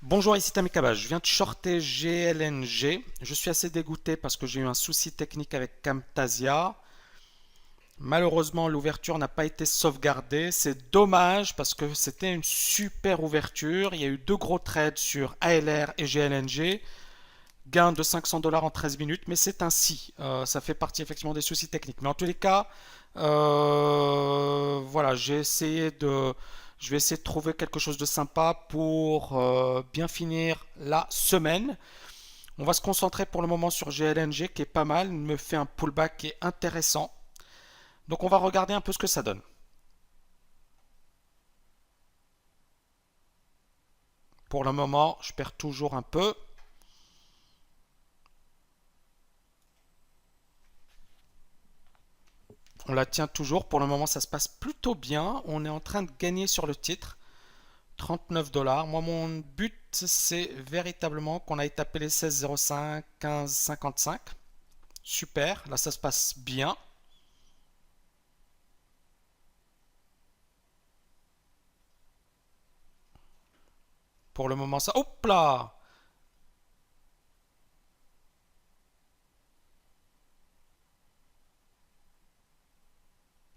Bonjour, ici Tamikaba. Je viens de shorter GLNG. Je suis assez dégoûté parce que j'ai eu un souci technique avec Camtasia. Malheureusement, l'ouverture n'a pas été sauvegardée. C'est dommage parce que c'était une super ouverture. Il y a eu deux gros trades sur ALR et GLNG. Gain de 500 dollars en 13 minutes, mais c'est ainsi. Ça fait partie effectivement des soucis techniques. Mais en tous les cas, voilà, je vais essayer de trouver quelque chose de sympa pour bien finir la semaine. On va se concentrer pour le moment sur GLNG qui est pas mal, il me fait un pullback qui est intéressant. Donc on va regarder un peu ce que ça donne. Pour le moment, je perds toujours un peu. On la tient toujours. Pour le moment, ça se passe plutôt bien. On est en train de gagner sur le titre. 39 dollars. Moi, mon but, c'est véritablement qu'on aille taper les 16,05, 15,55. Super. Là, ça se passe bien. Pour le moment, ça. Hop là!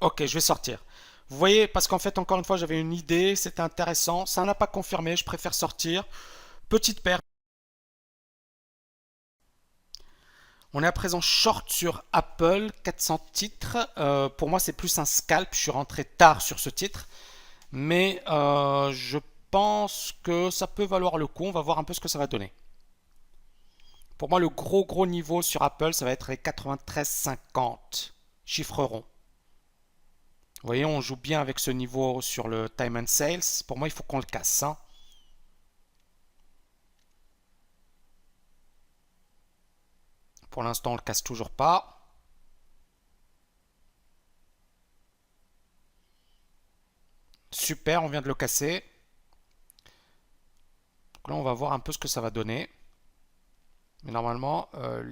Ok, je vais sortir. Vous voyez, parce qu'en fait, encore une fois, j'avais une idée, c'était intéressant. Ça n'a pas confirmé, je préfère sortir. Petite perte. On est à présent short sur Apple, 400 titres. Pour moi, c'est plus un scalp. Je suis rentré tard sur ce titre. Mais je pense que ça peut valoir le coup. On va voir un peu ce que ça va donner. Pour moi, le gros niveau sur Apple, ça va être les 93,50 chiffres ronds. Vous voyez, on joue bien avec ce niveau sur le time and sales. Pour moi, il faut qu'on le casse, hein. Pour l'instant, on le casse toujours pas. Super, on vient de le casser. Donc là, on va voir un peu ce que ça va donner. Mais normalement,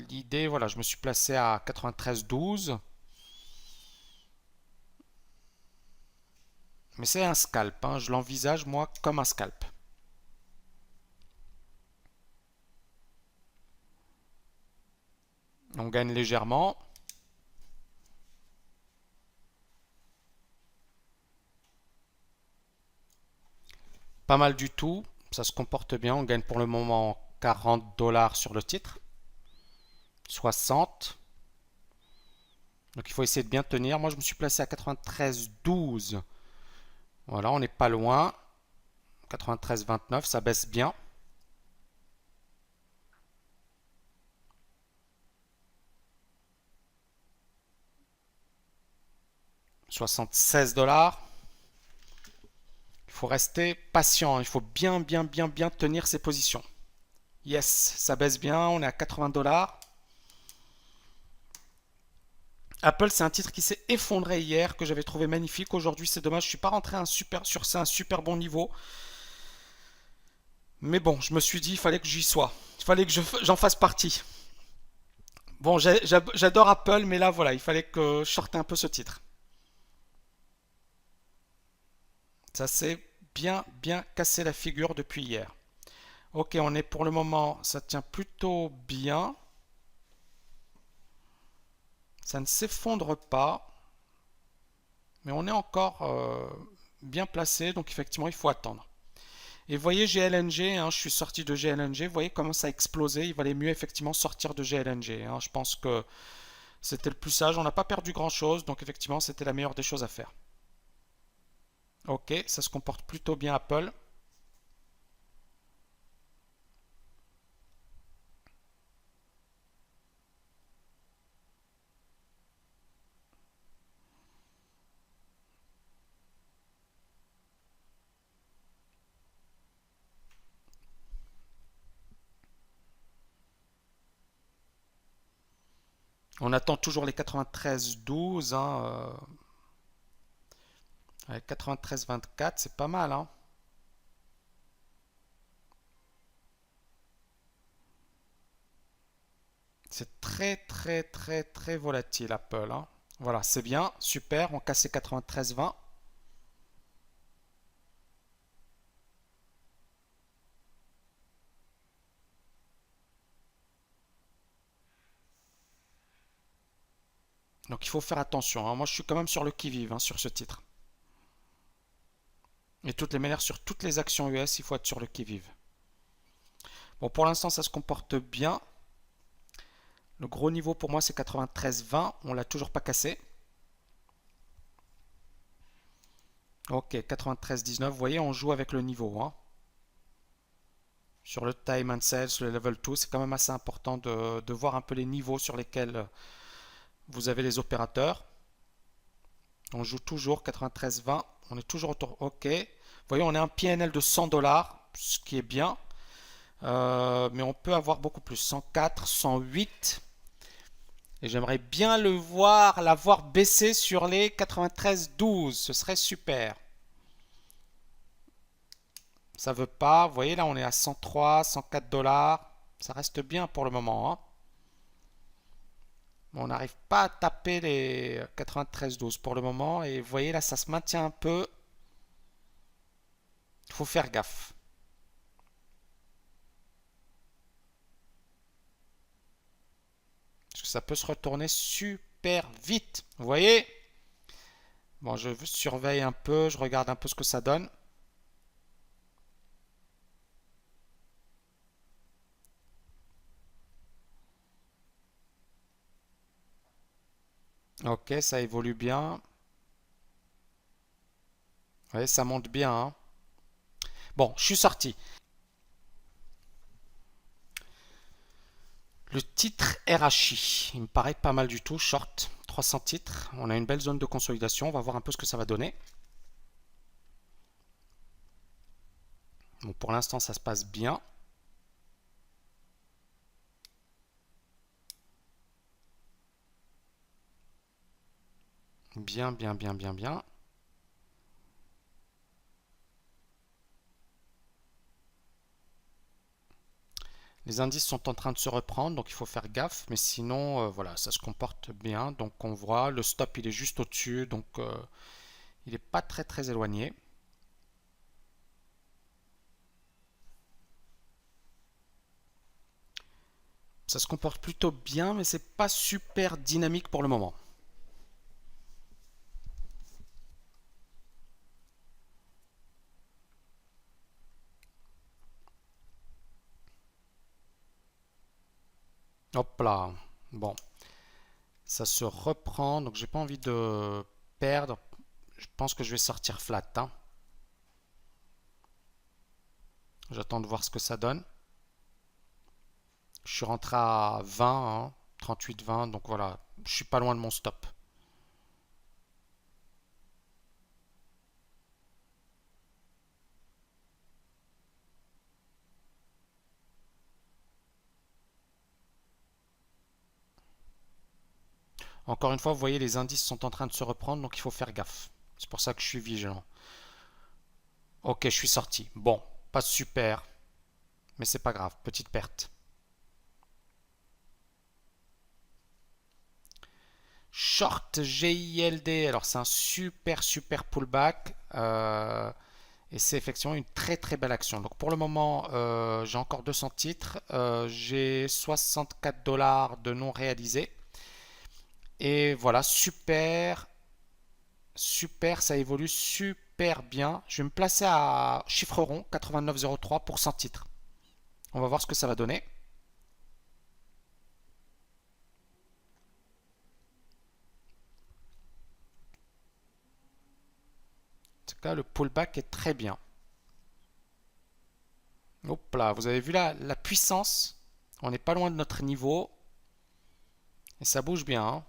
l'idée, voilà, je me suis placé à 93,12. Mais c'est un scalp, hein. Je l'envisage, moi, comme un scalp. On gagne légèrement. Pas mal du tout. Ça se comporte bien. On gagne pour le moment 40 dollars sur le titre. 60. Donc il faut essayer de bien tenir. Moi, je me suis placé à 93,12. Voilà, on n'est pas loin. 93,29, ça baisse bien. 76 dollars. Il faut rester patient. Il faut bien tenir ses positions. Yes, ça baisse bien. On est à 80 dollars. Apple, c'est un titre qui s'est effondré hier, que j'avais trouvé magnifique. Aujourd'hui, c'est dommage. Je suis pas rentré sur un super bon niveau. Mais bon, je me suis dit, il fallait que j'y sois. Il fallait que j'en fasse partie. Bon, j'adore Apple, mais là, voilà, il fallait que je sorte un peu ce titre. Ça s'est bien cassé la figure depuis hier. Ok, on est pour le moment, ça tient plutôt bien. Ça ne s'effondre pas, mais on est encore bien placé, donc effectivement, il faut attendre. Et vous voyez GLNG, hein, je suis sorti de GLNG, vous voyez comment ça a explosé. Il valait mieux effectivement sortir de GLNG, hein. Je pense que c'était le plus sage. On n'a pas perdu grand-chose, donc effectivement, c'était la meilleure des choses à faire. Ok, ça se comporte plutôt bien Apple. On attend toujours les 93,12, hein, avec 93,24, c'est pas mal, hein. C'est très volatile Apple, hein. Voilà, c'est bien, super, on casse les 93,20. Donc il faut faire attention, hein. Moi je suis quand même sur le qui-vive, hein, sur ce titre. Et de toutes les manières, sur toutes les actions US, il faut être sur le qui-vive. Bon, pour l'instant ça se comporte bien. Le gros niveau pour moi c'est 93,20. On l'a toujours pas cassé. Ok, 93,19. Vous voyez, on joue avec le niveau, hein. Sur le time and sales, le level 2, c'est quand même assez important de voir un peu les niveaux sur lesquels vous avez les opérateurs. On joue toujours 93,20. On est toujours autour. Ok. Vous voyez, on a un PNL de 100 dollars, ce qui est bien. Mais on peut avoir beaucoup plus. 104, 108. Et j'aimerais bien l'avoir baissé sur les 93,12. Ce serait super. Ça veut pas. Vous voyez, là, on est à 103, 104 dollars. Ça reste bien pour le moment, hein. On n'arrive pas à taper les 93,12 pour le moment. Et vous voyez, là, ça se maintient un peu. Il faut faire gaffe. Parce que ça peut se retourner super vite. Vous voyez? Bon, je surveille un peu. Je regarde un peu ce que ça donne. Ok, ça évolue bien. Vous voyez, ça monte bien, hein. Bon, je suis sorti. Le titre RHI, il me paraît pas mal du tout, short, 300 titres. On a une belle zone de consolidation, on va voir un peu ce que ça va donner. Bon, pour l'instant, ça se passe bien. Bien, bien, bien, bien, bien. Les indices sont en train de se reprendre, donc il faut faire gaffe. Mais sinon, voilà, ça se comporte bien. Donc on voit, le stop, il est juste au-dessus, donc il n'est pas très, très éloigné. Ça se comporte plutôt bien, mais c'est pas super dynamique pour le moment. Hop là. Bon, ça se reprend, donc j'ai pas envie de perdre. Je pense que je vais sortir flat, hein. J'attends de voir ce que ça donne. Je suis rentré à 20, hein, 38-20, donc voilà, je suis pas loin de mon stop. Encore une fois, vous voyez, les indices sont en train de se reprendre, donc il faut faire gaffe. C'est pour ça que je suis vigilant. Ok, je suis sorti. Bon, pas super, mais c'est pas grave, petite perte. Short GILD, alors c'est un super super pullback. Et c'est effectivement une très très belle action. Donc pour le moment, j'ai encore 200 titres. J'ai 64 dollars de non réalisés. Et voilà, super, super, ça évolue super bien. Je vais me placer à chiffre rond, 89,03 pour 100 titres. On va voir ce que ça va donner. En tout cas, le pullback est très bien. Hop là, vous avez vu la puissance. On n'est pas loin de notre niveau. Et ça bouge bien, hein.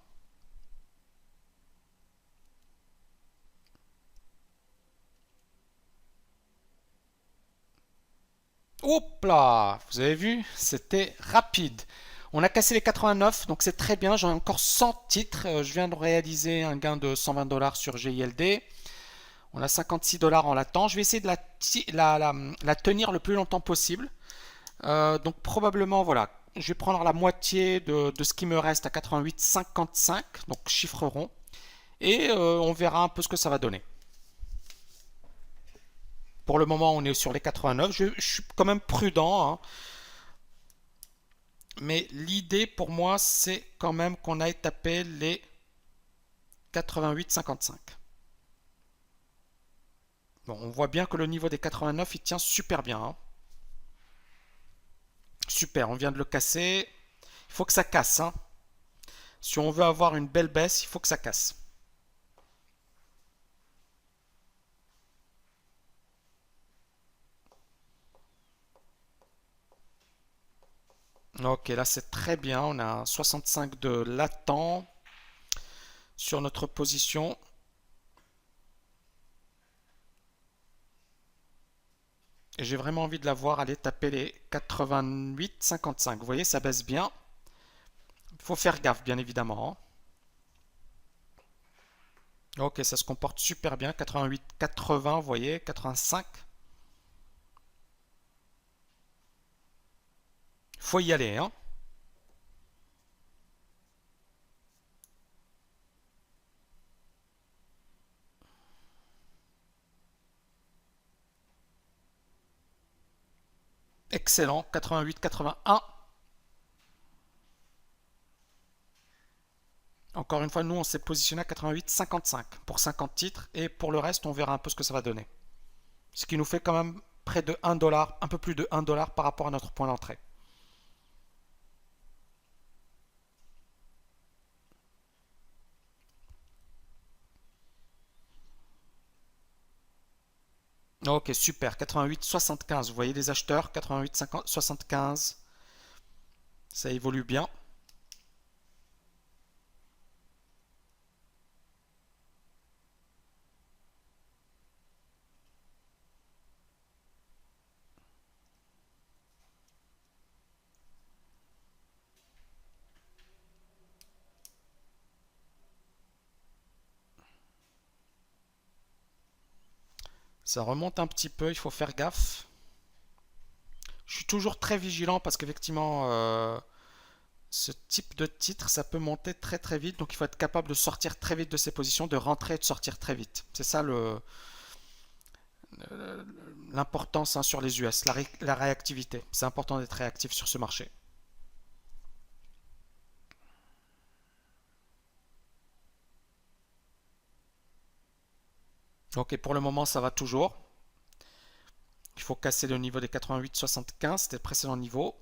Hop là, vous avez vu, c'était rapide. On a cassé les 89, donc c'est très bien. J'ai encore 100 titres. Je viens de réaliser un gain de 120 dollars sur GILD. On a 56 dollars en l'attente. Je vais essayer de la tenir le plus longtemps possible. Donc probablement, voilà, je vais prendre la moitié de ce qui me reste à 88,55, donc chiffre rond. Et on verra un peu ce que ça va donner. Pour le moment, on est sur les 89. Je suis quand même prudent, hein. Mais l'idée pour moi, c'est quand même qu'on aille taper les 88,55. Bon, on voit bien que le niveau des 89, il tient super bien, hein. Super, on vient de le casser. Il faut que ça casse, hein. Si on veut avoir une belle baisse, il faut que ça casse. Ok, là c'est très bien. On a un 65 de latent sur notre position. Et j'ai vraiment envie de la voir aller taper les 88,55. Vous voyez, ça baisse bien. Il faut faire gaffe, bien évidemment, hein. Ok, ça se comporte super bien. 88,80, vous voyez, 85. Faut y aller, hein. Excellent. 88,81. Encore une fois, nous, on s'est positionné à 88,55 pour 50 titres. Et pour le reste, on verra un peu ce que ça va donner. Ce qui nous fait quand même près de 1 dollar, un peu plus de 1 dollar par rapport à notre point d'entrée. Ok, super. 88,75. Vous voyez les acheteurs. 88,75. Ça évolue bien. Ça remonte un petit peu. Il faut faire gaffe. Je suis toujours très vigilant parce qu'effectivement, ce type de titre, ça peut monter très très vite. Donc il faut être capable de sortir très vite de ses positions, de rentrer et de sortir très vite. C'est ça l'importance, hein, sur les US, la réactivité. C'est important d'être réactif sur ce marché. Ok, pour le moment, ça va toujours. Il faut casser le niveau des 88,75, c'était le précédent niveau.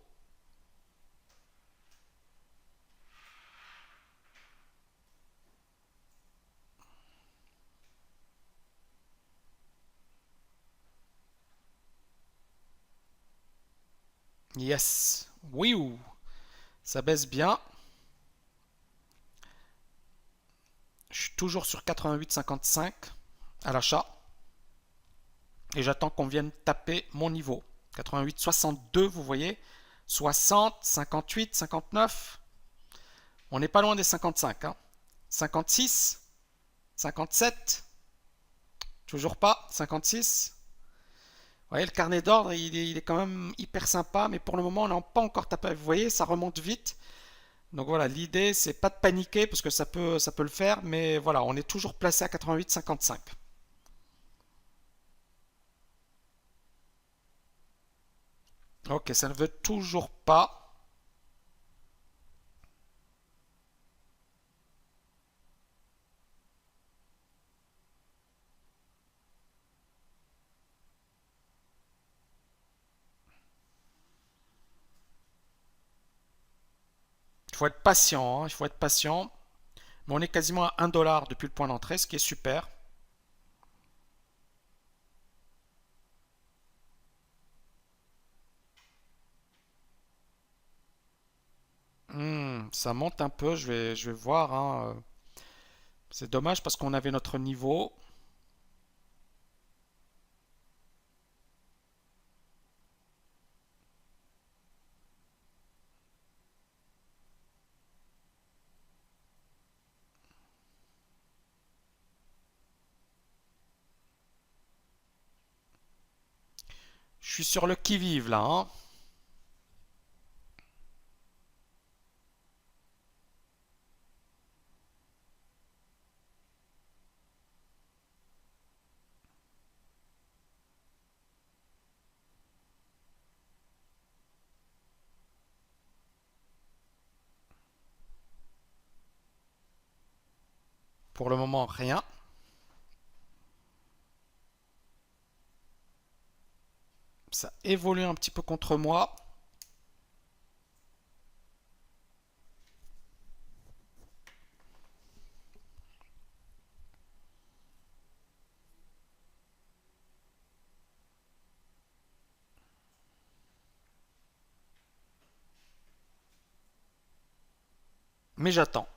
Yes. Oui, ça baisse bien. Je suis toujours sur 88,55 à l'achat. Et j'attends qu'on vienne taper mon niveau. 88,62, vous voyez. 60, 58, 59. On n'est pas loin des 55, hein. 56, 57. Toujours pas. 56. Vous voyez, le carnet d'ordre, il est quand même hyper sympa, mais pour le moment, on n'a pas encore tapé. Vous voyez, ça remonte vite. Donc voilà, l'idée, c'est pas de paniquer, parce que ça peut le faire, mais voilà, on est toujours placé à 88,55. Ok, ça ne veut toujours pas. Il faut être patient, hein, il faut être patient. Mais on est quasiment à 1 dollar depuis le point d'entrée, ce qui est super. Ça monte un peu, je vais voir, hein. C'est dommage parce qu'on avait notre niveau. Je suis sur le qui-vive là, hein. Pour le moment, rien. Ça évolue un petit peu contre moi. Mais j'attends.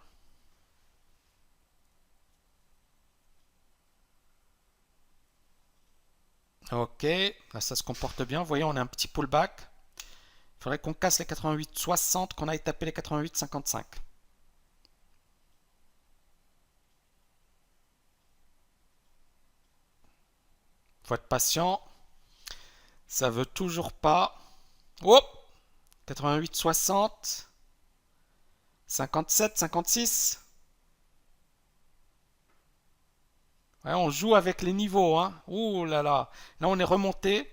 Ok, là ça se comporte bien. Vous voyez, on a un petit pullback. Il faudrait qu'on casse les 88,60, qu'on aille taper les 88,55. Faut être patient. Ça veut toujours pas. Oh, 88,60. 57, 56. Ouais, on joue avec les niveaux, hein. Ouh là là. Là, on est remonté.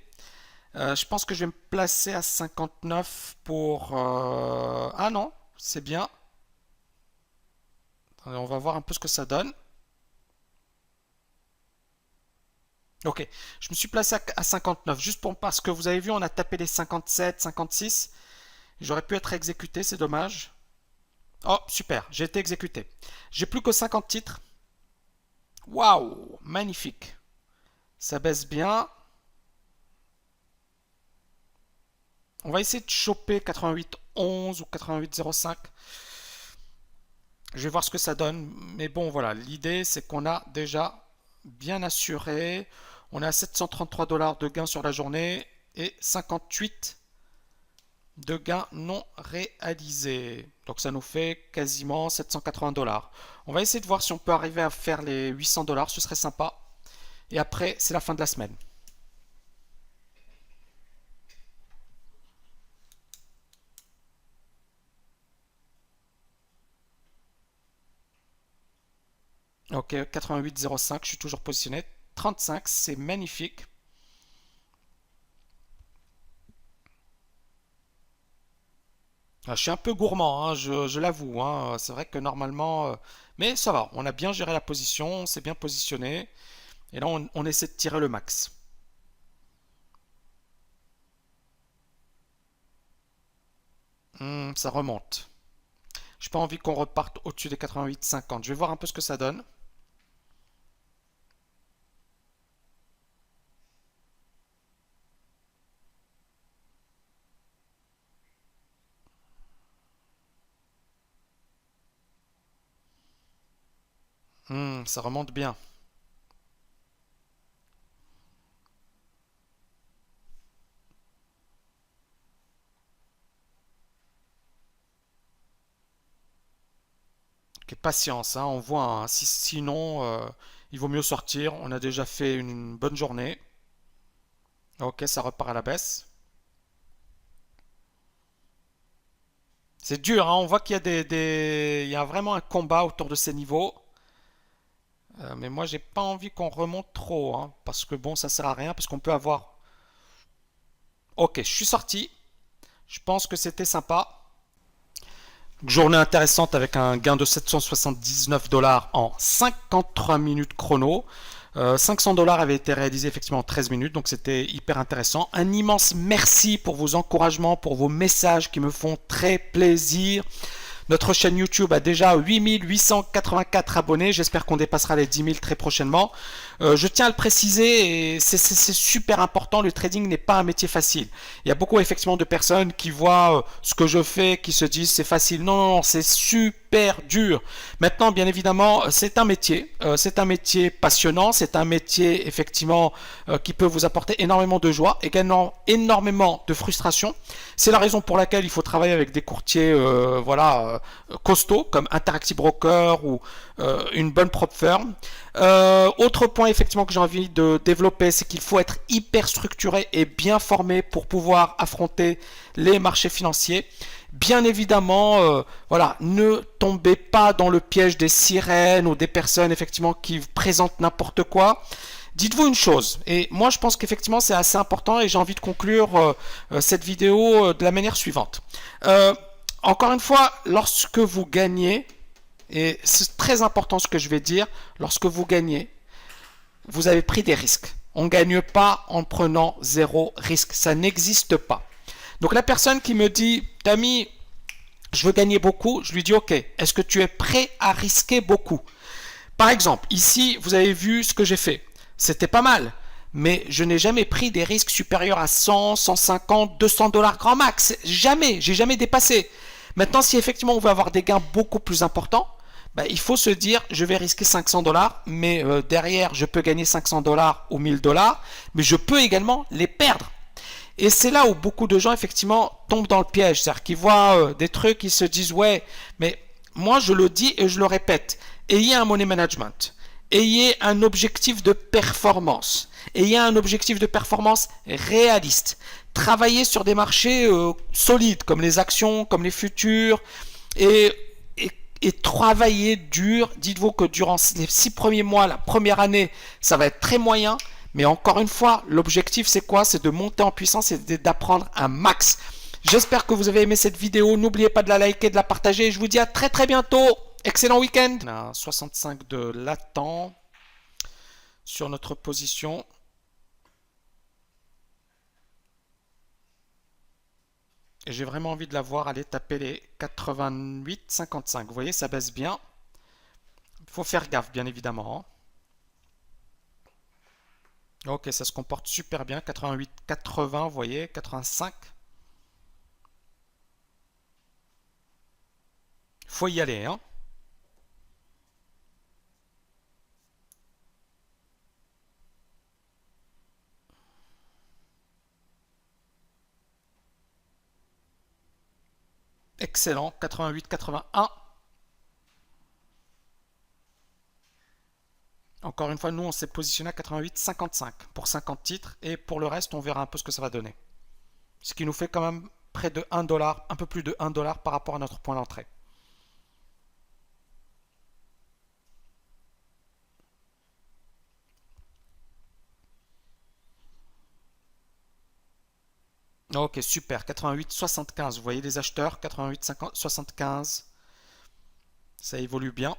Je pense que je vais me placer à 59 pour... Ah non, c'est bien. Attendez, on va voir un peu ce que ça donne. Ok, je me suis placé à 59, juste pour, parce que vous avez vu, on a tapé les 57, 56. J'aurais pu être exécuté, c'est dommage. Oh, super, j'ai été exécuté. J'ai plus que 50 titres. Waouh, magnifique. Ça baisse bien. On va essayer de choper 88,11 ou 88,05. Je vais voir ce que ça donne. Mais bon, voilà, l'idée, c'est qu'on a déjà bien assuré. On est à 733 $ de gains sur la journée et 58 de gains non réalisés. Donc ça nous fait quasiment 780 $. On va essayer de voir si on peut arriver à faire les 800 $, ce serait sympa. Et après, c'est la fin de la semaine. Ok, 88,05, je suis toujours positionné. 35, c'est magnifique. Ah, je suis un peu gourmand, hein, je l'avoue, hein. C'est vrai que normalement... mais ça va, on a bien géré la position, on s'est bien positionné. Et là, on essaie de tirer le max. Ça remonte. J'ai pas envie qu'on reparte au-dessus des 88,50. Je vais voir un peu ce que ça donne. Ça remonte bien. Ok, patience, hein, on voit, hein. Sinon, il vaut mieux sortir. On a déjà fait une bonne journée. Ok, ça repart à la baisse. C'est dur, hein, on voit qu'il y a il y a vraiment un combat autour de ces niveaux. Mais moi, j'ai pas envie qu'on remonte trop, hein, parce que bon, ça sert à rien, parce qu'on peut avoir. Ok, je suis sorti. Je pense que c'était sympa. Journée intéressante avec un gain de 779 $ en 53 minutes chrono. 500 $ avaient été réalisés effectivement en 13 minutes, donc c'était hyper intéressant. Un immense merci pour vos encouragements, pour vos messages qui me font très plaisir. Notre chaîne YouTube a déjà 8884 abonnés. J'espère qu'on dépassera les 10 000 très prochainement. Je tiens à le préciser, et c'est super important, le trading n'est pas un métier facile. Il y a beaucoup effectivement de personnes qui voient ce que je fais, qui se disent c'est facile. Non, non, non, c'est super dur. Maintenant, bien évidemment, c'est un métier passionnant, c'est un métier effectivement qui peut vous apporter énormément de joie, également énormément de frustration. C'est la raison pour laquelle il faut travailler avec des courtiers costauds comme Interactive Broker ou une bonne prop firm. Autre point effectivement que j'ai envie de développer, c'est qu'il faut être hyper structuré et bien formé pour pouvoir affronter les marchés financiers. Bien évidemment, voilà, ne tombez pas dans le piège des sirènes ou des personnes effectivement qui présentent n'importe quoi. Dites-vous une chose, et moi je pense qu'effectivement c'est assez important et j'ai envie de conclure cette vidéo de la manière suivante. Encore une fois, lorsque vous gagnez, Et c'est très important ce que je vais dire. Lorsque vous gagnez, vous avez pris des risques. On ne gagne pas en prenant zéro risque. Ça n'existe pas. Donc la personne qui me dit, Tami, je veux gagner beaucoup, je lui dis, ok, est-ce que tu es prêt à risquer beaucoup? Par exemple, ici, vous avez vu ce que j'ai fait. C'était pas mal, mais je n'ai jamais pris des risques supérieurs à 100, 150, 200 dollars grand max. Jamais, j'ai jamais dépassé. Maintenant, si effectivement on veut avoir des gains beaucoup plus importants, ben, il faut se dire, je vais risquer 500 dollars, mais derrière, je peux gagner 500 dollars ou 1000 dollars, mais je peux également les perdre. Et c'est là où beaucoup de gens, effectivement, tombent dans le piège. C'est-à-dire qu'ils voient des trucs, ils se disent, ouais, mais moi, je le dis et je le répète. Ayez un money management. Ayez un objectif de performance. Ayez un objectif de performance réaliste. Travaillez sur des marchés solides, comme les actions, comme les futurs. Et, et travaillez dur. Dites-vous que durant les 6 premiers mois, la première année, ça va être très moyen. Mais encore une fois, l'objectif c'est quoi? C'est de monter en puissance et d'apprendre un max. J'espère que vous avez aimé cette vidéo. N'oubliez pas de la liker, de la partager. Je vous dis à très très bientôt. Excellent week-end. On a un 65 de latent sur notre position. Et j'ai vraiment envie de la voir aller taper les 88,55. Vous voyez, ça baisse bien. Il faut faire gaffe, bien évidemment. Ok, ça se comporte super bien. 88, 80, vous voyez, 85. Faut y aller, hein. Excellent. 88, 81. Encore une fois, nous, on s'est positionné à 88,55 pour 50 titres. Et pour le reste, on verra un peu ce que ça va donner. Ce qui nous fait quand même près de 1 dollar, un peu plus de 1 dollar par rapport à notre point d'entrée. Ok, super. 88,75. Vous voyez les acheteurs. 88,75. Ça évolue bien.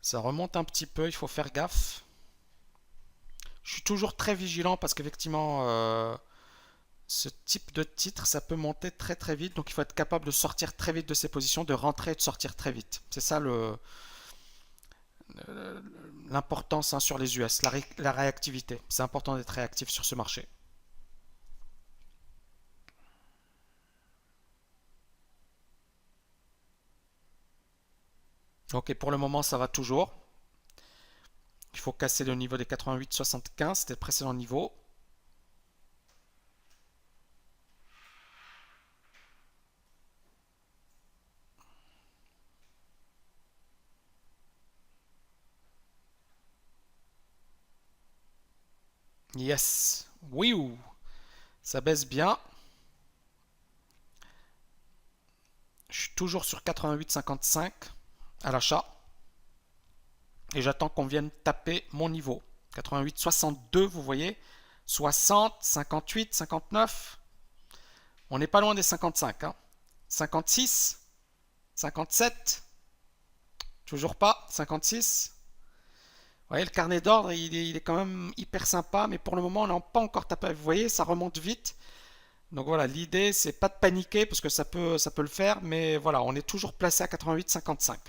Ça remonte un petit peu. Il faut faire gaffe. Je suis toujours très vigilant parce qu'effectivement, ce type de titre, ça peut monter très très vite. Donc il faut être capable de sortir très vite de ses positions, de rentrer et de sortir très vite. C'est ça l'importance, hein, sur les US, la réactivité. C'est important d'être réactif sur ce marché. Ok, pour le moment, ça va toujours. Il faut casser le niveau des 88,75, c'était le précédent niveau. Yes. Oui, ça baisse bien. Je suis toujours sur 88,55 à l'achat. Et j'attends qu'on vienne taper mon niveau. 88,62, vous voyez. 60, 58, 59. On n'est pas loin des 55. Hein. 56, 57. Toujours pas. 56. Vous voyez, le carnet d'ordre, il est quand même hyper sympa. Mais pour le moment, on n'a pas encore tapé. Vous voyez, ça remonte vite. Donc voilà, l'idée, c'est pas de paniquer parce que ça peut le faire. Mais voilà, on est toujours placé à 88,55.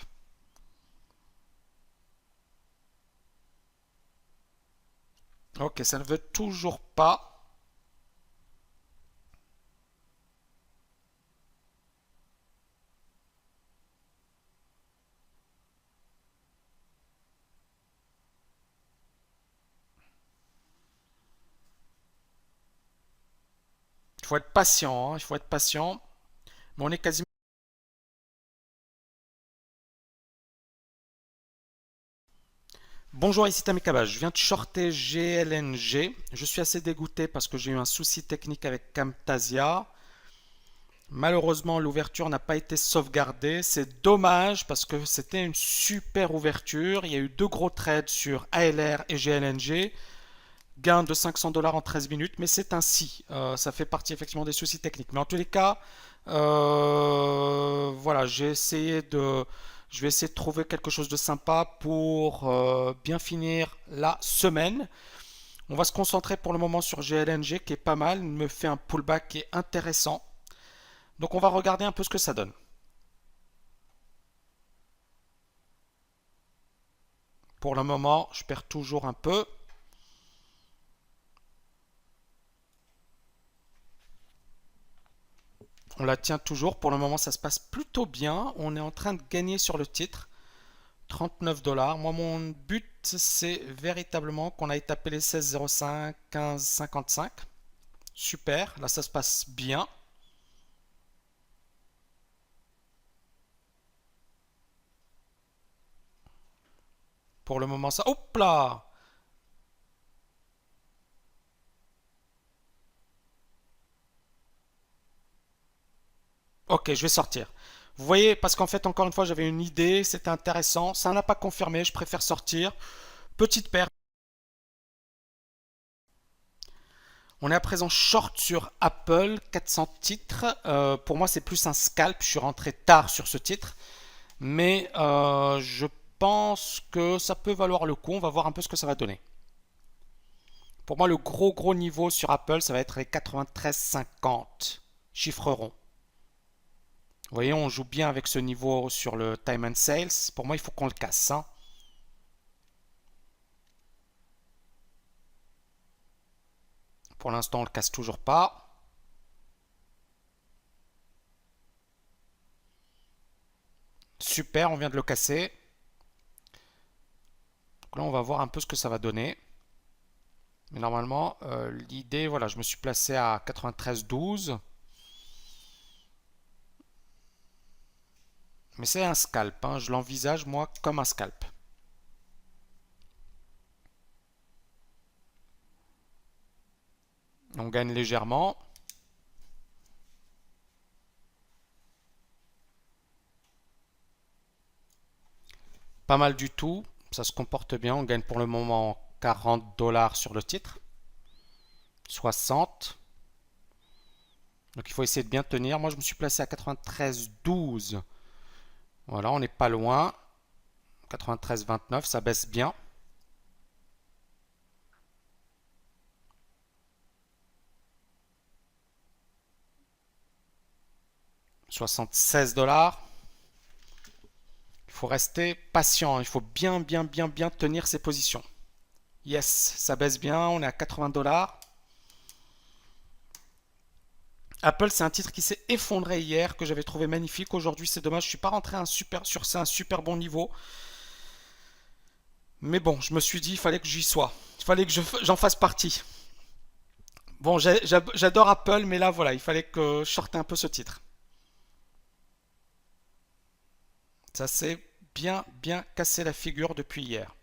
Ok, ça ne veut toujours pas. Il faut être patient, hein, il faut être patient. Mais on est quasiment. Bonjour, ici Tamikaba. Je viens de shorter GLNG. Je suis assez dégoûté parce que j'ai eu un souci technique avec Camtasia. Malheureusement, l'ouverture n'a pas été sauvegardée. C'est dommage parce que c'était une super ouverture. Il y a eu deux gros trades sur ALR et GLNG. Gain de 500 $ en 13 minutes, mais c'est ainsi. Ça fait partie effectivement des soucis techniques. Mais en tous les cas, voilà, je vais essayer de trouver quelque chose de sympa pour bien finir la semaine. On va se concentrer pour le moment sur GLNG qui est pas mal, il me fait un pullback qui est intéressant. Donc on va regarder un peu ce que ça donne. Pour le moment, je perds toujours un peu. On la tient toujours. Pour le moment, ça se passe plutôt bien. On est en train de gagner sur le titre. 39 $. Moi, mon but, c'est véritablement qu'on aille taper les 16,05, 15,55. Super. Là, ça se passe bien. Pour le moment, ça. Hop là! Ok, je vais sortir. Vous voyez, parce qu'en fait, encore une fois, j'avais une idée, c'était intéressant. Ça n'a pas confirmé, je préfère sortir. Petite perte. On est à présent short sur Apple, 400 titres. Pour moi, c'est plus un scalp. Je suis rentré tard sur ce titre. Mais je pense que ça peut valoir le coup. On va voir un peu ce que ça va donner. Pour moi, le gros niveau sur Apple, ça va être les 93,50. Chiffre rond. Vous voyez, on joue bien avec ce niveau sur le time and sales. Pour moi, il faut qu'on le casse, hein. Pour l'instant, on le casse toujours pas. Super, on vient de le casser. Donc là, on va voir un peu ce que ça va donner. Mais normalement, l'idée, voilà, je me suis placé à 93,12. Mais c'est un scalp, hein. Je l'envisage, moi, comme un scalp. On gagne légèrement. Pas mal du tout. Ça se comporte bien. On gagne pour le moment 40 $ sur le titre. 60. Donc il faut essayer de bien tenir. Moi, je me suis placé à 93,12. Voilà, on n'est pas loin. 93,29, ça baisse bien. 76 $. Il faut rester patient. Il faut bien tenir ses positions. Yes, ça baisse bien. On est à 80 $. Apple, c'est un titre qui s'est effondré hier, que j'avais trouvé magnifique. Aujourd'hui, c'est dommage, je suis pas rentré sur un super bon niveau. Mais bon, je me suis dit, il fallait que j'y sois. Il fallait que j'en fasse partie. Bon, j'adore Apple, mais là, voilà, il fallait que je sorte un peu ce titre. Ça s'est bien cassé la figure depuis hier.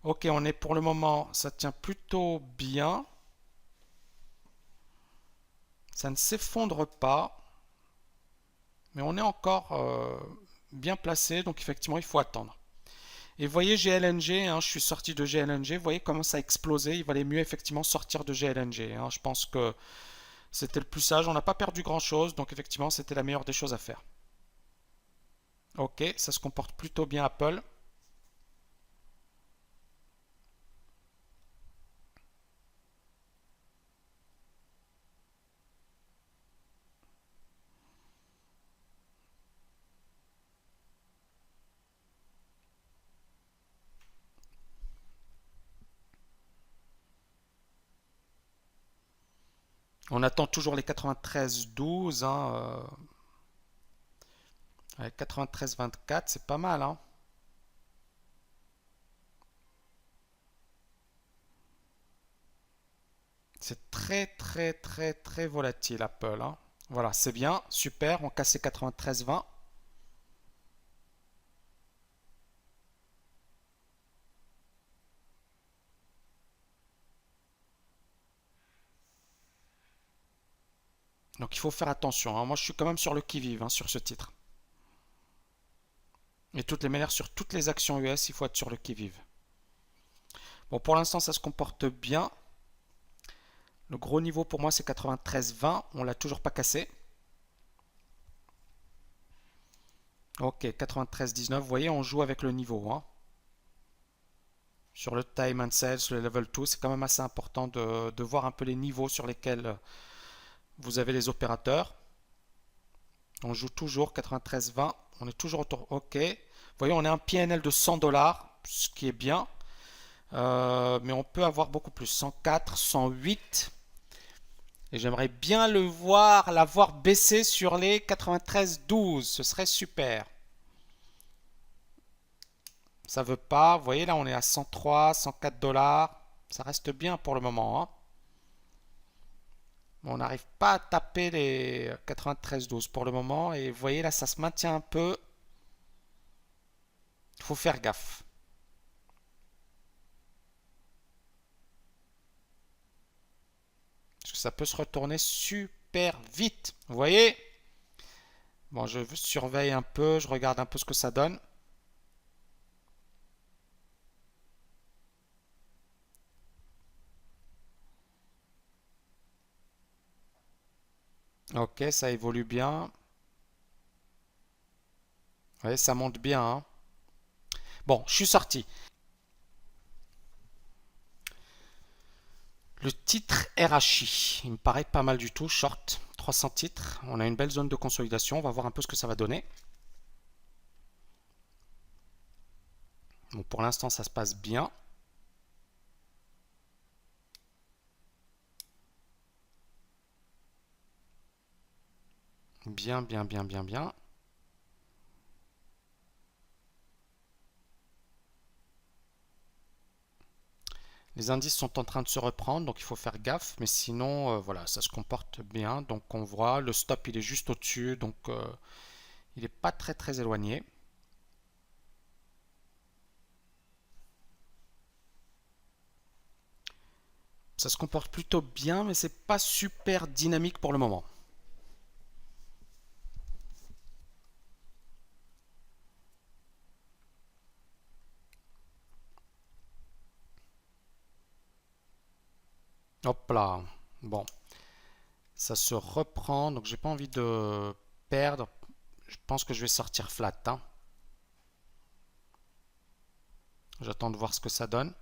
Ok, on est pour le moment, ça tient plutôt bien. Ça ne s'effondre pas, mais on est encore bien placé, donc effectivement, il faut attendre. Et vous voyez GLNG, hein, je suis sorti de GLNG, vous voyez comment ça a explosé, il valait mieux effectivement sortir de GLNG, hein. Je pense que c'était le plus sage, on n'a pas perdu grand-chose, donc effectivement c'était la meilleure des choses à faire. Ok, ça se comporte plutôt bien Apple. On attend toujours les 93,12, hein, 93,24, c'est pas mal, hein. C'est très volatile Apple, hein. Voilà, c'est bien, super, on casse les 93,20. Donc il faut faire attention, hein. Moi je suis quand même sur le qui-vive, hein, sur ce titre. Et de toutes les manières, sur toutes les actions US, il faut être sur le qui-vive. Bon, pour l'instant, ça se comporte bien. Le gros niveau pour moi, c'est 93,20. On l'a toujours pas cassé. Ok, 93,19. Vous voyez, on joue avec le niveau, hein. Sur le time and sell, sur le level 2, c'est quand même assez important de voir un peu les niveaux sur lesquels vous avez les opérateurs. On joue toujours 93,20. On est toujours autour. Ok. Vous voyez, on est un PNL de 100 $, ce qui est bien. Mais on peut avoir beaucoup plus. 104, 108. Et j'aimerais bien l'avoir baissé sur les 93,12. Ce serait super. Ça veut pas. Vous voyez, là, on est à 103, 104 $. Ça reste bien pour le moment, hein. On n'arrive pas à taper les 93,12 pour le moment. Et vous voyez, là, ça se maintient un peu. Il faut faire gaffe. Parce que ça peut se retourner super vite. Vous voyez? Bon, je surveille un peu, je regarde un peu ce que ça donne. Ok, ça évolue bien. Vous voyez, ça monte bien, hein. Bon, je suis sorti. Le titre RHI, il me paraît pas mal du tout, short, 300 titres. On a une belle zone de consolidation, on va voir un peu ce que ça va donner. Bon, pour l'instant, ça se passe bien. Bien, bien, bien, bien, bien. Les indices sont en train de se reprendre, donc il faut faire gaffe. Mais sinon, voilà, ça se comporte bien. Donc on voit, le stop, il est juste au-dessus, donc il n'est pas très très éloigné. Ça se comporte plutôt bien, mais c'est pas super dynamique pour le moment. Hop là. Bon, ça se reprend, donc j'ai pas envie de perdre. Je pense que je vais sortir flat, hein. J'attends de voir ce que ça donne.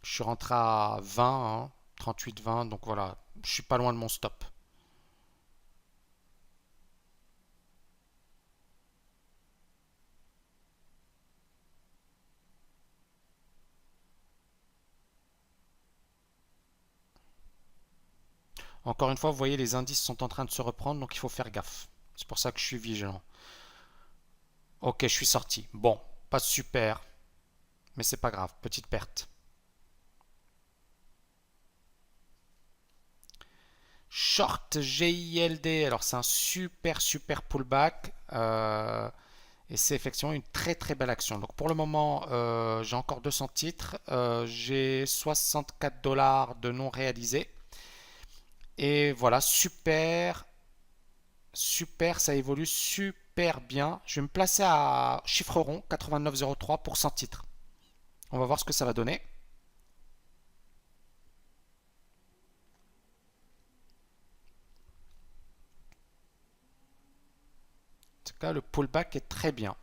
Je suis rentré à 20, hein, 38-20, donc voilà, je suis pas loin de mon stop. Encore une fois, vous voyez, les indices sont en train de se reprendre, donc il faut faire gaffe. C'est pour ça que je suis vigilant. Ok, je suis sorti. Bon, pas super, mais c'est pas grave, petite perte. Short GILD, alors c'est un super super pullback. Et c'est effectivement une très très belle action. Donc pour le moment, j'ai encore 200 titres. J'ai 64 $ de non réalisés. Et voilà, super, super, ça évolue super bien. Je vais me placer à chiffre rond, 89,03 pour 100 titres. On va voir ce que ça va donner. En tout cas, le pullback est très bien.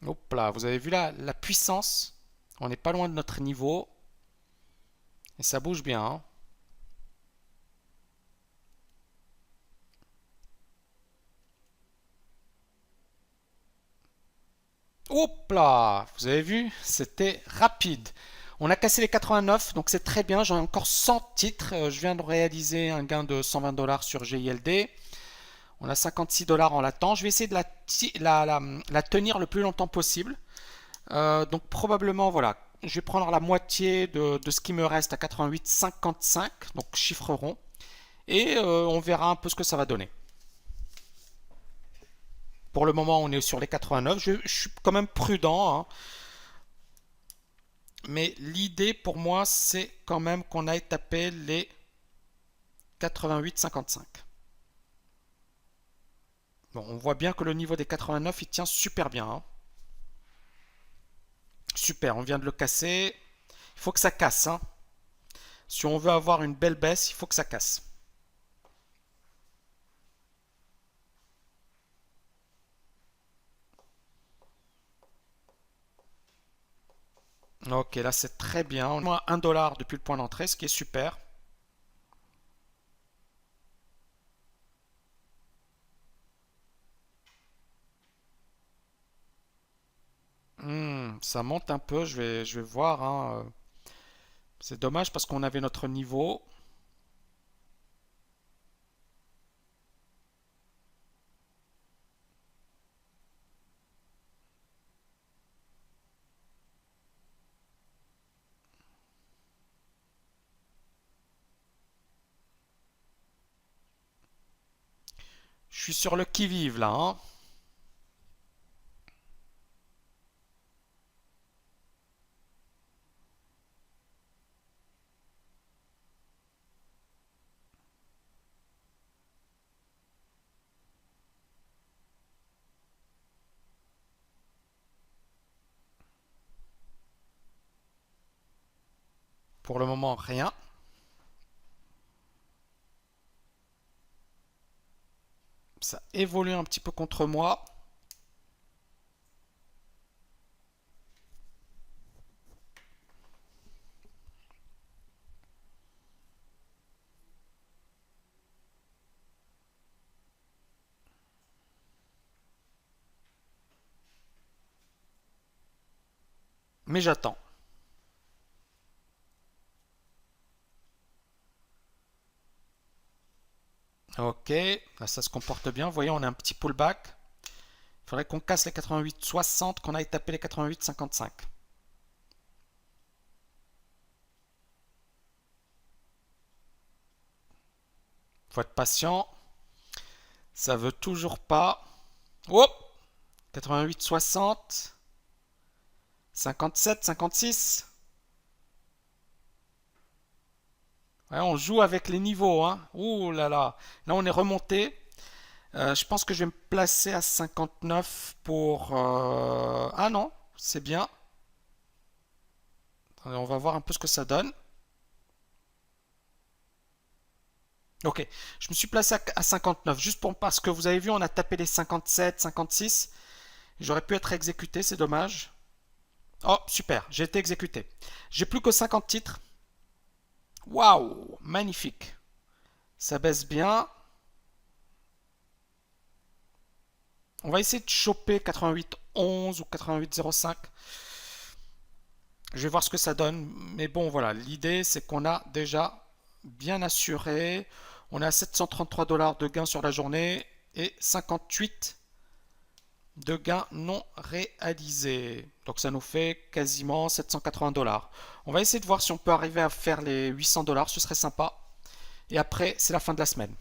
Hop là, vous avez vu la puissance. On n'est pas loin de notre niveau. Et ça bouge bien, hein. Hop là, vous avez vu, c'était rapide. On a cassé les 89, donc c'est très bien. J'ai encore 100 titres. Je viens de réaliser un gain de 120 $ sur GILD. On a 56 $ en l'attente. Je vais essayer de la tenir le plus longtemps possible. Donc probablement, voilà, je vais prendre la moitié de ce qui me reste à 88,55, donc chiffre rond. Et on verra un peu ce que ça va donner. Pour le moment, on est sur les 89. Je suis quand même prudent, hein. Mais l'idée pour moi, c'est quand même qu'on aille taper les 88,55. Bon, on voit bien que le niveau des 89, il tient super bien, hein. Super, on vient de le casser. Il faut que ça casse, hein. Si on veut avoir une belle baisse, il faut que ça casse. Ok, là c'est très bien. On a 1 $ depuis le point d'entrée, ce qui est super. Ça monte un peu, je vais voir, hein. C'est dommage parce qu'on avait notre niveau. Je suis sur le qui-vive là, hein. Pour le moment, rien. Ça évolue un petit peu contre moi. Mais j'attends. Ok, là ça se comporte bien. Vous voyez, on a un petit pullback. Il faudrait qu'on casse les 88,60, qu'on aille taper les 88,55. Faut être patient. Ça veut toujours pas. Oh, 88,60. 57, 56. Ouais, on joue avec les niveaux, hein. Ouh là là. Là, on est remonté. Je pense que je vais me placer à 59 pour... Ah non, c'est bien. Attendez, on va voir un peu ce que ça donne. Ok, je me suis placé à 59, juste pour, parce que vous avez vu, on a tapé les 57, 56. J'aurais pu être exécuté, c'est dommage. Oh, super, j'ai été exécuté. J'ai plus que 50 titres. Waouh, magnifique. Ça baisse bien. On va essayer de choper 88,11 ou 88,05. Je vais voir ce que ça donne. Mais bon, voilà, l'idée, c'est qu'on a déjà bien assuré. On est à 733 $ de gains sur la journée et 58 de gains non réalisés. Donc ça nous fait quasiment 780 $. On va essayer de voir si on peut arriver à faire les 800 $, ce serait sympa. Et après, c'est la fin de la semaine.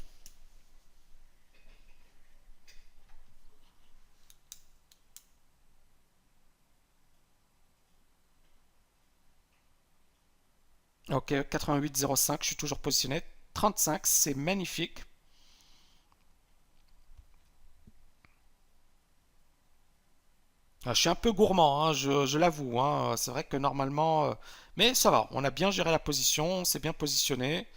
Ok, 88,05, je suis toujours positionné. 35, c'est magnifique. Ah, je suis un peu gourmand, hein, je l'avoue, hein. C'est vrai que normalement... mais ça va, on a bien géré la position, on s'est bien positionné.